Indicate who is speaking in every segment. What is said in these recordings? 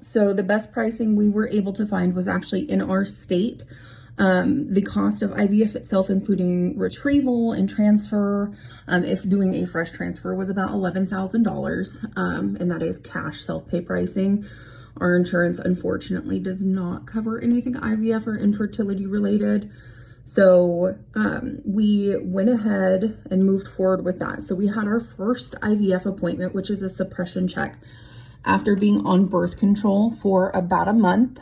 Speaker 1: So the best pricing we were able to find was actually in our state. The cost of IVF itself, including retrieval and transfer, if doing a fresh transfer, was about $11,000, and that is cash self-pay pricing. Our insurance, unfortunately, does not cover anything IVF or infertility related. So we went ahead and moved forward with that. So we had our first IVF appointment, which is a suppression check, after being on birth control for about a month.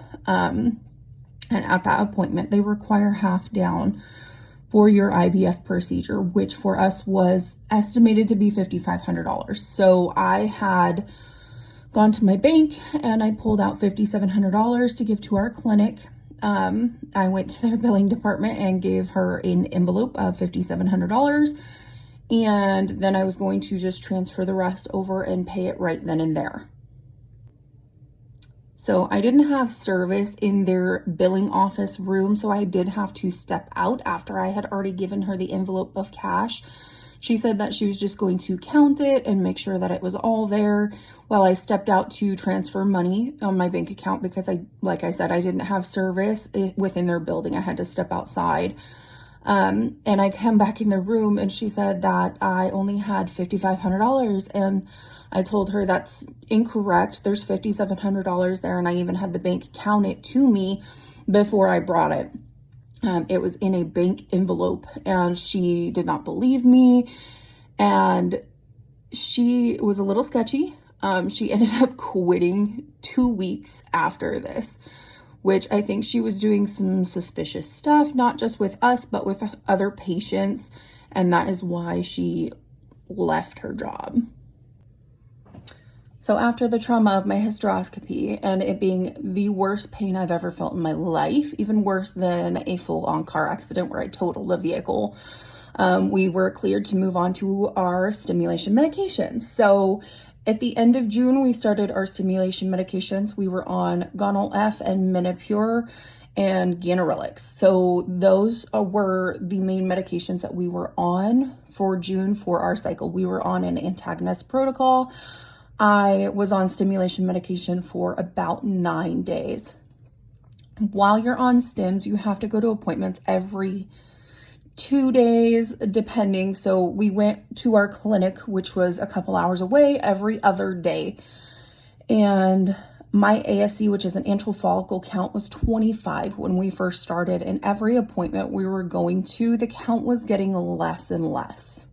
Speaker 1: And at that appointment, they require half down for your IVF procedure, which for us was estimated to be $5,500. So I had gone to my bank and I pulled out $5,700 to give to our clinic. I went to their billing department and gave her an envelope of $5,700. And then I was going to just transfer the rest over and pay it right then and there. So I didn't have service in their billing office room, so I did have to step out after I had already given her the envelope of cash. She said that she was just going to count it and make sure that it was all there while I stepped out to transfer money on my bank account because like I said, I didn't have service within their building. I had to step outside. And I come back in the room and she said that I only had $5,500, and I told her that's incorrect. There's $5,700 there, and I even had the bank count it to me before I brought it. It was in a bank envelope, and she did not believe me, and she was a little sketchy. She ended up quitting 2 weeks after this, which I think she was doing some suspicious stuff, not just with us, but with other patients, and that is why she left her job. So after the trauma of my hysteroscopy and it being the worst pain I've ever felt in my life, even worse than a full-on car accident where I totaled a vehicle, we were cleared to move on to our stimulation medications. So at the end of June, we started our stimulation medications. We were on Gonal F and Menopur and Ganirelix. So those were the main medications that we were on for June for our cycle. We were on an antagonist protocol. I was on stimulation medication for about 9 days. While you're on stims, you have to go to appointments every 2 days, depending. So we went to our clinic, which was a couple hours away, every other day. And my ASC, which is an antral follicle count, was 25 when we first started. And every appointment we were going to, the count was getting less and less.